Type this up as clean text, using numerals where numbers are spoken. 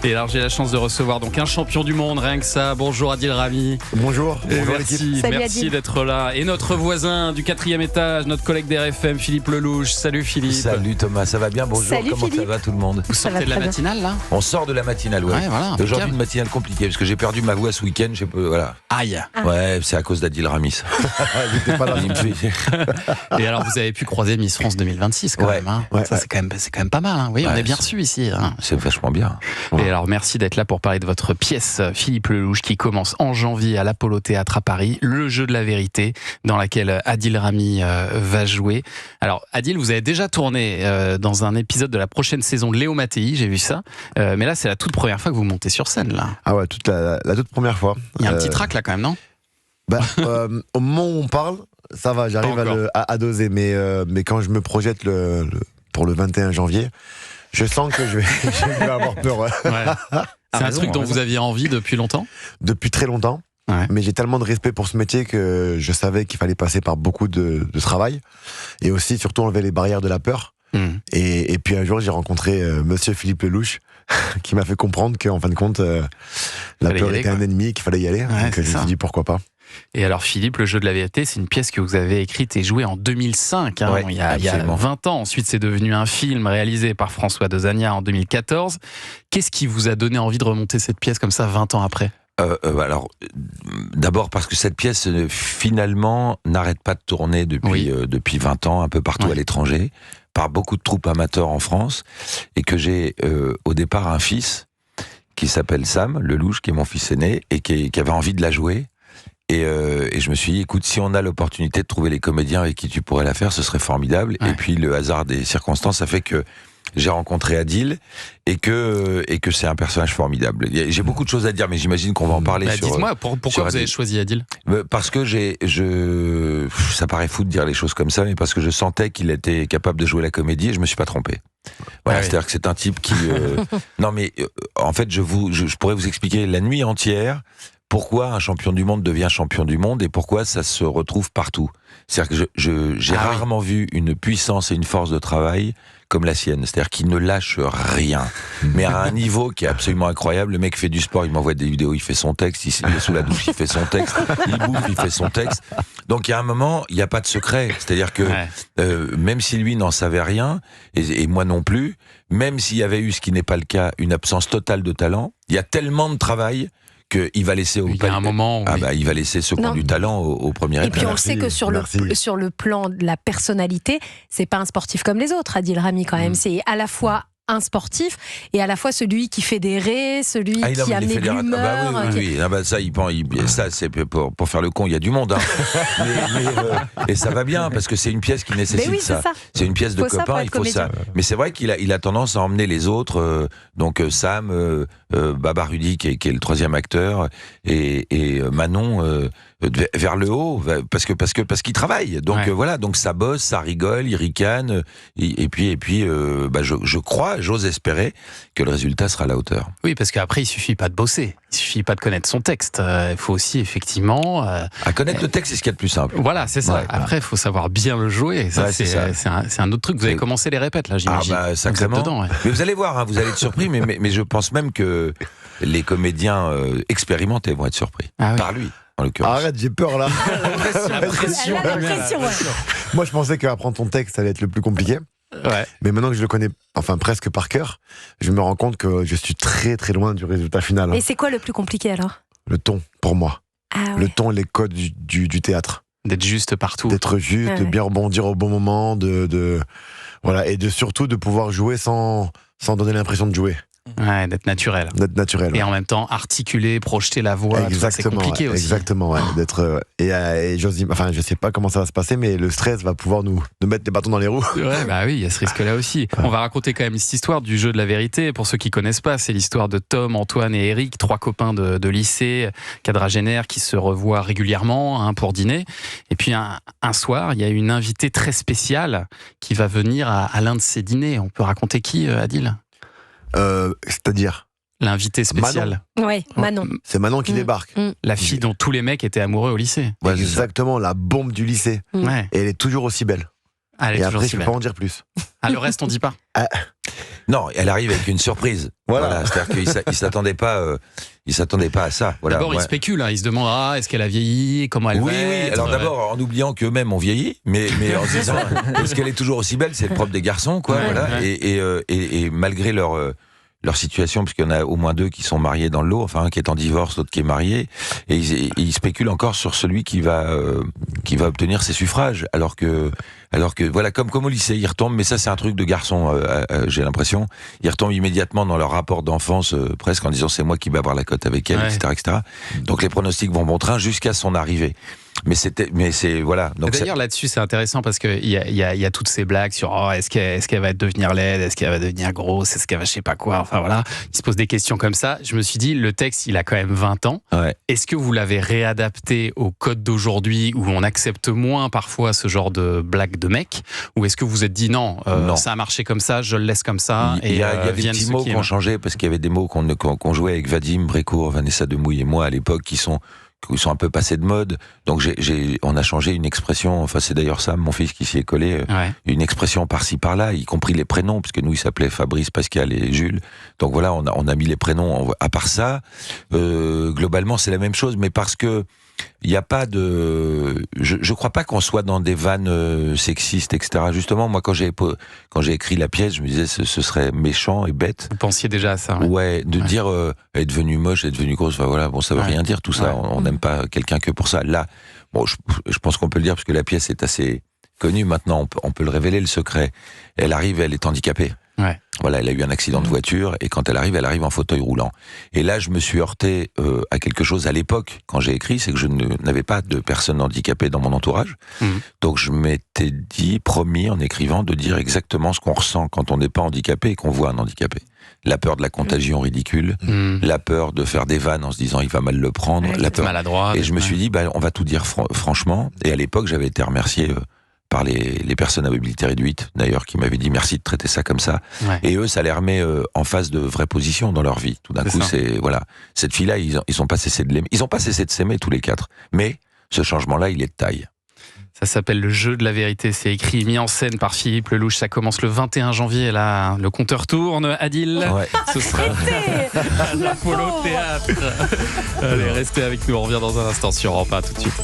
Et alors j'ai la chance de recevoir donc un champion du monde, rien que ça. Bonjour Adil Rami. Bonjour. Merci d'être là. Et notre voisin du 4e étage, notre collègue d'RFM, Philippe Lelouch. Salut Philippe. Salut Thomas, ça va bien? Bonjour, Salut comment Philippe. ça va tout le monde? Vous sortez de la matinale là? On sort de la matinale, ouais. Voilà, aujourd'hui une matinale compliquée parce que j'ai perdu ma voix ce week-end, voilà. Aïe. Ouais, c'est à cause d'Adil Rami. J'étais pas là. Et alors vous avez pu croiser Miss France 2026 quand même. Hein. Ouais. Ça c'est quand même pas mal. Hein. Oui, on Ouais, est bien reçu ici. Hein. C'est vachement bien. Et alors merci d'être là pour parler de votre pièce Philippe Lelouch qui commence en janvier à l'Apollo Théâtre à Paris, Le jeu de la vérité, dans laquelle Adil Rami va jouer. Alors Adil, vous avez déjà tourné dans un épisode de la prochaine saison de Léo Mattei, j'ai vu ça, mais là c'est la toute première fois que vous montez sur scène là. Ah ouais, la toute première fois. Il y a un petit trac là quand même, non? Au moment où on parle, ça va, j'arrive à doser, mais quand je me projette pour le 21 janvier, je sens que je vais avoir peur. Ouais. Ouais. C'est un truc dont vous aviez envie depuis longtemps? Depuis très longtemps, mais j'ai tellement de respect pour ce métier que je savais qu'il fallait passer par beaucoup de travail, et aussi surtout enlever les barrières de la peur. Et puis un jour j'ai rencontré monsieur Philippe Lelouch qui m'a fait comprendre qu'en fin de compte la peur était un ennemi et qu'il fallait y aller, donc je me suis dit pourquoi pas. Et alors Philippe, Le jeu de la vérité, c'est une pièce que vous avez écrite et jouée en 2005, hein, Ouais, il y a 20 ans. Ensuite c'est devenu un film réalisé par François Dezania en 2014. Qu'est-ce qui vous a donné envie de remonter cette pièce comme ça 20 ans après? Alors, d'abord parce que cette pièce finalement n'arrête pas de tourner depuis 20 ans un peu partout à l'étranger, par beaucoup de troupes amateurs en France, et que j'ai au départ un fils qui s'appelle Sam Lelouch, qui est mon fils aîné, et qui avait envie de la jouer. Et je me suis dit, écoute, si on a l'opportunité de trouver les comédiens avec qui tu pourrais la faire, ce serait formidable. Ouais. Et puis le hasard des circonstances a fait que j'ai rencontré Adil et que c'est un personnage formidable. J'ai beaucoup de choses à dire, mais j'imagine qu'on va en parler. Dites-moi, pourquoi vous avez choisi Adil? Parce que ça paraît fou de dire les choses comme ça, mais parce que je sentais qu'il était capable de jouer la comédie et je me suis pas trompé. Voilà, c'est-à-dire que c'est un type qui... Non mais, en fait, je pourrais vous expliquer la nuit entière pourquoi un champion du monde devient champion du monde et pourquoi ça se retrouve partout. C'est-à-dire que j'ai rarement vu une puissance et une force de travail comme la sienne. C'est-à-dire qu'il ne lâche rien, mais à un niveau qui est absolument incroyable. Le mec fait du sport, il m'envoie des vidéos, il fait son texte, il est sous la douche, il fait son texte, il bouffe, il fait son texte. Donc il y a un moment, il n'y a pas de secret. C'est-à-dire que même si lui n'en savait rien, et moi non plus, même s'il y avait eu, ce qui n'est pas le cas, une absence totale de talent, il y a tellement de travail qu'il va laisser il va laisser ce qui ont du talent au premier étage. Et puis on sait que sur le plan de la personnalité, c'est pas un sportif comme les autres, Adil Rami quand même. C'est à la fois un sportif et à la fois celui qui fédérait, celui qui amenait de l'humeur. Ça c'est pour faire le con, il y a du monde. Hein. Et ça va bien parce que c'est une pièce qui nécessite ça. C'est une pièce de copains, il faut ça. Mais c'est vrai qu'il a tendance à emmener les autres, donc Sam, Baba Rudy qui est le troisième acteur et Manon vers le haut parce qu'il travaille. Donc voilà, donc ça bosse, ça rigole, il ricane et puis je crois, j'ose espérer que le résultat sera à la hauteur. Oui, parce qu'après il suffit pas de bosser, il suffit pas de connaître son texte, il faut aussi effectivement à connaître le texte, c'est ce qu'il y a de plus simple. Voilà, c'est ça. Après il faut savoir bien le jouer. Ça, c'est un autre truc. Vous avez commencé les répètes là, j'imagine. Sacrément. Dedans, Mais vous allez voir, hein, vous allez être surpris, mais je pense même que les comédiens expérimentés vont être surpris par lui. Arrête, j'ai peur là. La pression, ouais. Moi je pensais qu'apprendre ton texte ça allait être le plus compliqué. Mais maintenant que je le connais presque par cœur, je me rends compte que je suis très très loin du résultat final. Et c'est quoi le plus compliqué alors? Le ton, pour moi. Le ton, les codes du théâtre. D'être juste partout. D'être juste, de bien rebondir au bon moment, voilà, et surtout de pouvoir jouer sans donner l'impression de jouer. Ouais, d'être naturel. Et en même temps, articuler, projeter la voix, c'est compliqué aussi. Exactement, d'être je sais pas comment ça va se passer, mais le stress va pouvoir nous mettre des bâtons dans les roues. Oui, il y a ce risque-là aussi. On va raconter quand même cette histoire du jeu de la vérité. Pour ceux qui connaissent pas, c'est l'histoire de Tom, Antoine et Eric, 3 copains de lycée, quadragénaires, qui se revoient régulièrement pour dîner. Et puis un soir, il y a une invitée très spéciale qui va venir à l'un de ces dîners. On peut raconter qui, Adil? C'est-à-dire l'invité spécial. Oui, Manon. C'est Manon qui débarque. La fille dont tous les mecs étaient amoureux au lycée. Exactement, la bombe du lycée. Et elle est toujours aussi belle. Elle est et toujours après, aussi je belle. peux pas en dire plus. Le reste, on dit pas. Non, elle arrive avec une surprise. Voilà. C'est-à-dire qu'il s'attendait pas. Il s'attendait pas à ça. Voilà. D'abord, il spécule. Hein. Il se demande est-ce qu'elle a vieilli, comment elle va être. Alors d'abord, en oubliant qu'eux-mêmes ont vieilli, mais en se disant est-ce qu'elle est toujours aussi belle, c'est le propre des garçons, quoi. Voilà. Et malgré leur situation, puisqu'il y en a au moins 2 qui sont mariés dans le lot, enfin un qui est en divorce, l'autre qui est marié, et ils spéculent encore sur celui qui va obtenir ses suffrages, alors que voilà, comme au lycée, ils retombent, mais ça c'est un truc de garçon, j'ai l'impression, ils retombent immédiatement dans leur rapport d'enfance, presque en disant c'est moi qui vais avoir la cote avec elle, etc. Donc les pronostics vont bon train jusqu'à son arrivée. Mais c'est voilà. Donc d'ailleurs là-dessus c'est intéressant parce que il y a toutes ces blagues sur est-ce qu'elle va devenir laide, est-ce qu'elle va devenir grosse, est-ce qu'elle va je sais pas quoi. Enfin voilà, il se pose des questions comme ça. Je me suis dit le texte il a quand même 20 ans. Ouais. Est-ce que vous l'avez réadapté au code d'aujourd'hui où on accepte moins parfois ce genre de blague de mec, ou est-ce que vous vous êtes dit non, ça a marché comme ça, je le laisse comme ça. Il y a des petits mots qui ont changé parce qu'il y avait des mots qu'on jouait avec Vadim Brécourt, Vanessa Demouy et moi à l'époque qui sont un peu passés de mode, donc on a changé une expression, enfin c'est d'ailleurs ça, mon fils qui s'y est collé, une expression par-ci par-là, y compris les prénoms, parce que nous ils s'appelaient Fabrice, Pascal et Jules, donc voilà, on a mis les prénoms, à part ça, globalement c'est la même chose, mais parce que il n'y a pas de... Je crois pas qu'on soit dans des vannes sexistes, etc. Justement, moi, quand j'ai écrit la pièce, je me disais ce serait méchant et bête. Vous pensiez déjà à ça. Ouais, de dire elle est devenue moche, elle est devenue grosse, enfin, voilà, bon, ça veut rien dire tout ça. On n'aime pas quelqu'un que pour ça. Là, bon, je pense qu'on peut le dire parce que la pièce est assez connue maintenant. On peut le révéler, le secret. Elle arrive, elle est handicapée. Ouais. Voilà, elle a eu un accident de voiture et quand elle arrive en fauteuil roulant. Et là, je me suis heurté à quelque chose à l'époque, quand j'ai écrit, c'est que je n'avais pas de personnes handicapées dans mon entourage. Donc je m'étais promis en écrivant de dire exactement ce qu'on ressent quand on n'est pas handicapé et qu'on voit un handicapé. La peur de la contagion ridicule, la peur de faire des vannes en se disant il va mal le prendre, la peur maladroit. Et je me suis dit on va tout dire franchement. Et à l'époque, j'avais été remercié par les personnes à mobilité réduite, d'ailleurs, qui m'avaient dit merci de traiter ça comme ça. Ouais. Et eux, ça les remet en face de vraies positions dans leur vie. Tout d'un coup, voilà. Cette fille-là, ils ont pas cessé de l'aimer. Ils ont pas cessé de s'aimer tous les 4. Mais ce changement-là, il est de taille. Ça s'appelle Le Jeu de la Vérité. C'est écrit, mis en scène par Philippe Lelouch. Ça commence le 21 janvier. Là, le compteur tourne. Adil, ce sera l'Apollo Théâtre. Allez, restez avec nous. On revient dans un instant sur Europe 1 tout de suite.